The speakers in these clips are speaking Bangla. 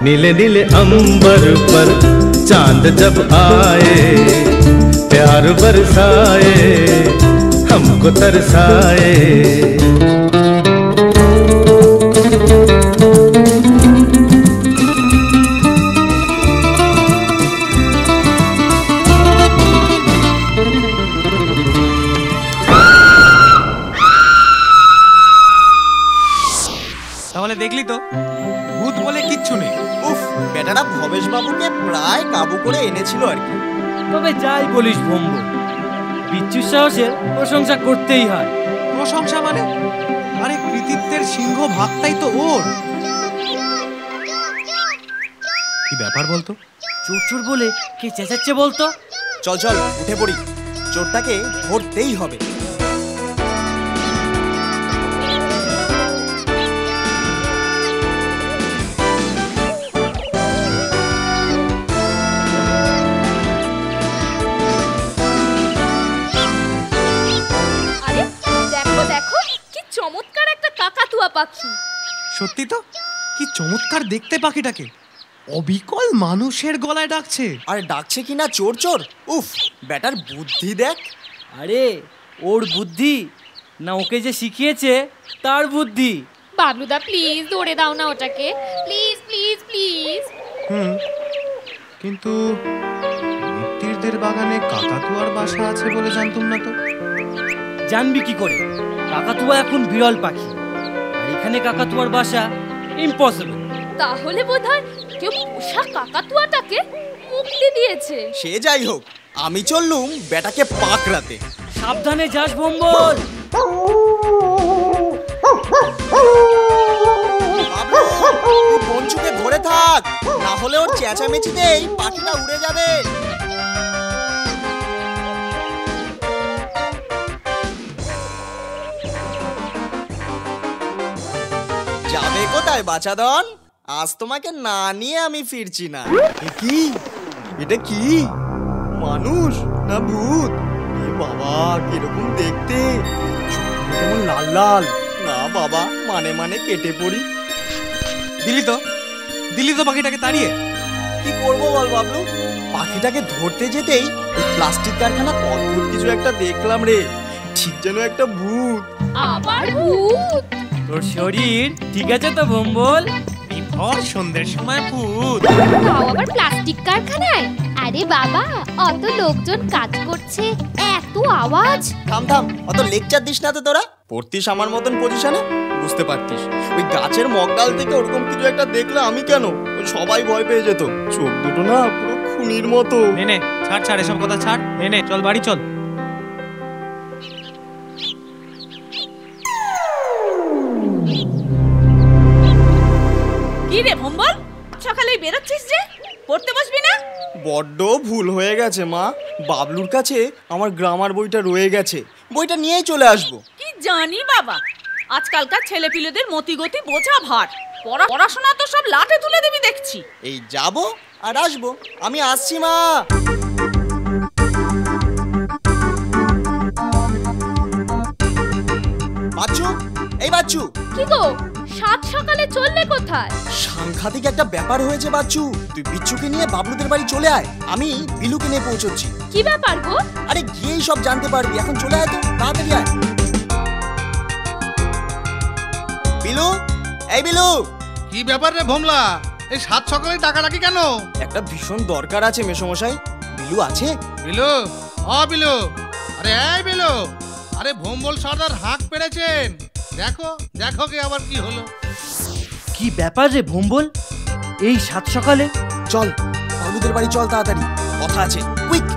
नीले नीले अंबर पर चांद जब आए, प्यार बरसाए हमको तरसाए। তাহলে দেখলি তো ভূত বলে কিচ্ছু নেই। উফ, বেটারা ভবেশ বাবুকে প্রায় কাবু করে এনেছিল আর কি। তবে যাই বলিস ভম্ব, বিচ্ছুর সাহসের প্রশংসা করতেই হয়। প্রশংসা মানে? আরে কৃতিত্বের সিংহ ভাগটাই তো ওর। কি ব্যাপার বলতো? চোর চোর বলে কে চেঁচাচ্ছে বলতো? চল চল উঠে পড়ি, চোরটাকে ধরতেই হবে। চমৎকার একটা কাকাতুয়া পাখি। সত্যি তো, কি চমৎকার দেখতে পাখিটাকে। অবিকল মানুষের গলায় ডাকছে। আরে ডাকছে কিনা চোর চোর, উফ বেটার বুদ্ধি দেখ। আরে ওর বুদ্ধি না ওকে যে শিখিয়েছে তার বুদ্ধি। বাবলুদা প্লিজ ধরে দাও না ওটাকে, প্লিজ প্লিজ প্লিজ। কিন্তু মিত্তিরদের বাগানে কাকাতুয়ার বাসা আছে বলে জানতাম না তো। জানবি কি করে? কাকাতুয়া এখন বিরল পাখি, আর এখানে কাকাতুয়ার বাসা ইম্পসিবল। তাহলে বোধহয় কেউ পোষা কাকাতুয়াটাকে মুক্তি দিয়েছে। সে যাই হোক, আমি চললুম বেটাকে পাকড়াতে। সাবধানে যাস ভম্বল। তুই পঞ্চুকে ধরে থাক, না হলে ওর চেঁচামেচিতেই পাখিটা উড়ে যাবে। যাবে কোথায় বাচাদন? আজ তোমাকে না নিয়ে আমি ফিরছি না। কি এটা? কি মানুষ না ভূত? এ বাবা, কিরকম দেখতে, কেমন লাল লাল। না বাবা, মানে মানে কেটে পড়ি। দিলি তো পাখিটাকে তাড়িয়ে। কি করবো বল বাবলু, পাখিটাকে ধরতে যেতেই প্লাস্টিক কারখানা অদ্ভুত কিছু একটা দেখলাম রে, ঠিক যেন একটা ভূত। আবার ভূত? তোর শরীর ঠিক আছে তো ভম্বল? ভর সন্ধ্যের সময় ভূত, তাও আবার প্লাস্টিক কারখানায়? আরে বাবা, অত লোকজন কাজ করছে, এত আওয়াজ। থাম থাম, অত লেকচার দিস না তো তোরা। পড়তিস আমার মতন পজিশনে, বুঝতে পারতিস। ওই গাছের মগডাল থেকে ওরকম কিছু একটা দেখলে আমি কেন, সবাই ভয় পেয়ে যেত। চোখ দুটো না পুরো খুনির মতো। নে ছাড় এসব কথা ছাড়, নে চল বাড়ি চল। কি রে ভম্বল, সকালেই বেরোচ্ছিস যে, পড়তে বসবি না? বড্ড ভুল হয়ে গেছে মা, বাবলুর কাছে আমার গ্রামার বইটা রয়ে গেছে, বইটা নিয়েই চলে আসবো। কি জানি বাবা, আজকালকার ছেলেপিলেদের মতিগতি বোঝা ভার। পড়াশোনা তো সব লাটে তুলে দিবি দেখছি। এই যাব আর আসবো, আমি আসছি মা। বাচ্চু, এই বাচ্চু, কি গো সাত সকালে চললে কোথায়? সাংঘাতিক একটা ব্যাপার হয়েছে বাচ্চু। তুই বিচ্ছুকে নিয়ে বাবলুদের বাড়ি চলে আয়, আমি বিলুকে নিয়ে পৌঁছচ্ছি। কি ব্যাপার গো? আরে গিয়েই সব জানতে পারবি, এখন চলে আয় তো, তাড়াতাড়ি আয়। বিলু, এই বিলু। কি ব্যাপার রে ভোমলা, এই সাত সকালে টাকা রাখি কেন? একটা ভীষণ দরকার আছে মেসোমশাই। বিলু আছে? বিলু, বিলু, আরে এই বিলু, আরে ভোম্বল সর্দার হাঁক পেরেছেন। দেখো দেখো কে আবার কি হলো। কি ব্যাপার রে ভোম্বল, এই সাত সকালে? চল বাবলুদের বাড়ি চল, তাড়াতাড়ি কথা আছে, কুইক।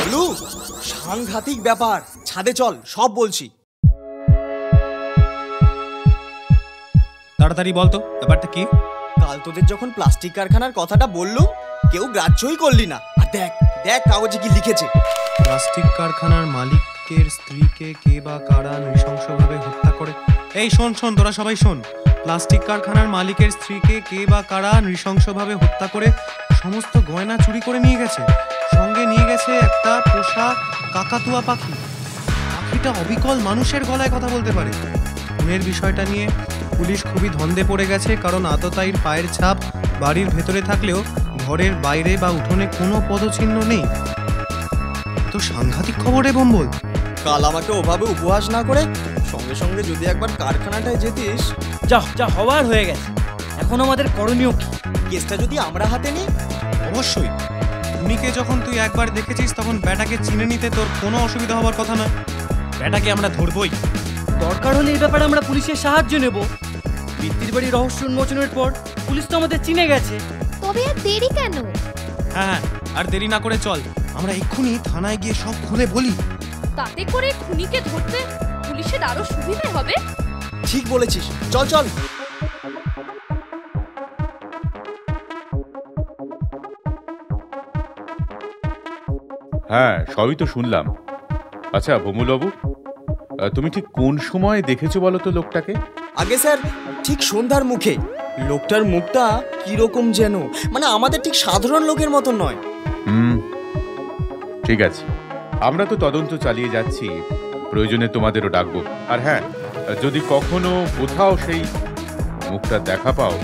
বিলু, সাংঘাতিক ব্যাপার, ছাদে চল, সব বলছি। তাড়াতাড়ি বলতো ব্যাপারটা কি? কাল তোদের যখন প্লাস্টিক কারখানার কথাটা বললুম, কেউ গ্রাহ্যই করলি না। আর দেখ দেখ কাগজে কি লিখেছে। প্লাস্টিক কারখানার মালিকের স্ত্রীকে কে বা কারা নৃশংসভাবে হত্যা করে। এই শোন শোন, তোরা সবাই শোন। প্লাস্টিক কারখানার মালিকের স্ত্রীকে কে বা কারা নৃশংসভাবে হত্যা করে সমস্ত গয়না চুরি করে নিয়ে গেছে। সঙ্গে নিয়ে গেছে একটা পোষা কাকাতুয়া পাখি। পাখিটা অবিকল মানুষের গলায় কথা বলতে পারে। খুনের বিষয়টা নিয়ে পুলিশ খুবই ধন্দে পড়ে গেছে, কারণ আততায়ীর পায়ের ছাপ বাড়ির ভেতরে থাকলেও ঘরের বাইরে বা উঠোনে কোনো পদচিহ্ন নেই। তো সাংঘাতিক খবর রে ভোম্বল। কাল আমাকে ওভাবে উপহাস না করে সঙ্গে সঙ্গে যদি একবার কারখানাটায় যেতিস। যা হওয়ার হয়ে গেছে, এখন আমাদের করণীয় কি? কেসটা যদি আমরা হাতে নিই। অবশ্যই, উনিকে যখন তুই একবার দেখেছিস তখন ব্যাটাকে চিনে নিতে তোর কোনো অসুবিধা হওয়ার কথা নয়। ব্যাটাকে আমরা ধরবই। দরকার হলে এই ব্যাপারে আমরা পুলিশের সাহায্য নেব। বৃত্তির বাড়ি রহস্য উন্মোচনের পর পুলিশ তো আমাদের চিনে গেছে। তবে আর দেরি কেন? হ্যাঁ, আর দেরি না করে চল, আমরা এক্ষুনি থানায় গিয়ে সব খুলে বলি। তাতে করে খুনিকে ধরতে পুলিশের আরো সুবিধা হবে। ঠিক বলেছিস, চল চল। হ্যাঁ, সবই তো শুনলাম। আচ্ছা ভোমলবাবু, তুমি ঠিক কোন সময় দেখেছো বলো তো লোকটাকে? আগে স্যার, ঠিক সন্ধ্যার মুখে। লোকটার মুখটা কিরকম যেন, মানে আমাদের ঠিক সাধারণ লোকের মতন নয়। ঠিক আছে, আমরা তো তদন্ত চালিয়ে যাচ্ছি, প্রয়োজনে তোমাদেরও ডাকবো। আর হ্যাঁ, যদি কখনো কোথাও সেই মুখটা দেখা পাও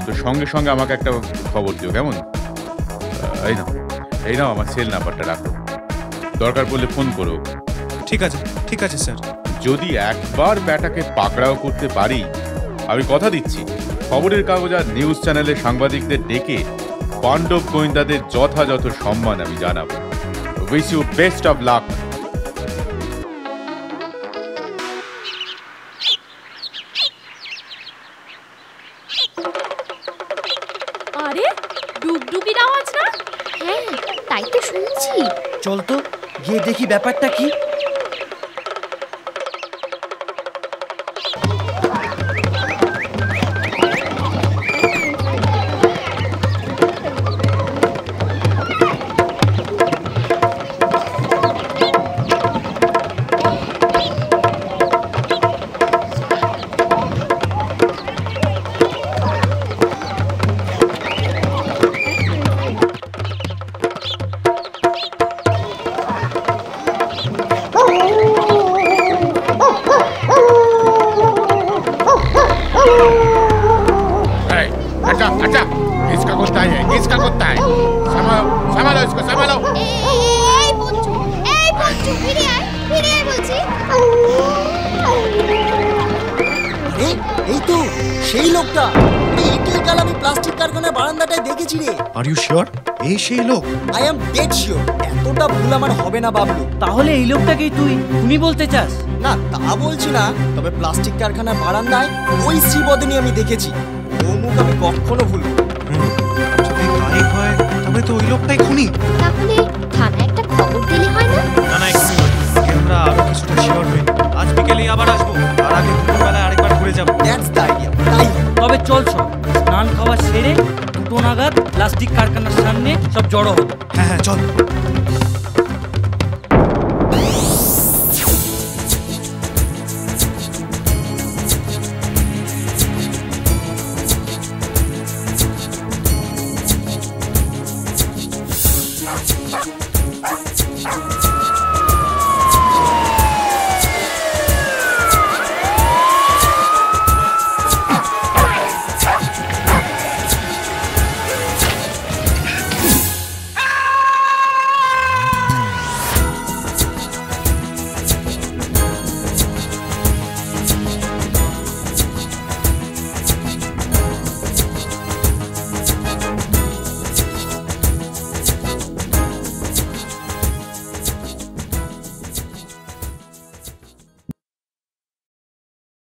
তো সঙ্গে সঙ্গে আমাকে একটা খবর দিও, কেমন? এই নাও আমার সেল নাম্বারটা, রাখো, দরকার পড়লে ফোন করো। ঠিক আছে স্যার। যদি একবার ব্যাটাকে পাকড়াও করতে পারি, আমি কথা দিচ্ছি খবরের কাগজ আর নিউজ চ্যানেলের সাংবাদিকদের ডেকে পাণ্ডব গোয়েন্দাদের যথাযথ সম্মান আমি জানাবো। Wish you best of luck. আরে ডুগডুগির আওয়াজ না? হ্যাঁ, তাই তো শুনছি। চল তো গিয়ে দেখি ব্যাপারটা কি। अच्छा, किसका कुत्ता है? किसका कुत्ता है? संभालो इसको, संभालो। এই বঞ্চু, ফিরে আয় বলছি। আরে এই তো সেই লোকটা। এইটাই কাল আমি প্লাস্টিক কারখানার বারান্দাটায় দেখেছি রে। আর ইউ শিওর এই সেই লোক? I am dead sure. এতটা ভুল আমার হবে না বাবলু। তাহলে এই লোকটাকেই তুই খুনি বলতে চাস? না, তা বলছি না, তবে প্লাস্টিক কারখানার বারান্দায় ওই শ্রীবদনী আমি দেখেছি। ও মুখ আমি কখনো ভুলব না। যদি তাই হয় তবে তো ওই লোকটাই খুনি। তাহলে থানায় একটা খবর দিলে হয় না? না, এক্ষুনি আমরা আরো কিছুটা শিওর হই। আজ বিকেলে আবার আসবো, আর আগে দুপুরবেলায় আরেকবার ঘুরে যাবো। That's the idea. তাই তবে চল সব স্নান খাওয়া সেরে নাগাদ প্লাস্টিক কারখানার সামনে সব জড়ো হবো। হ্যাঁ হ্যাঁ চল।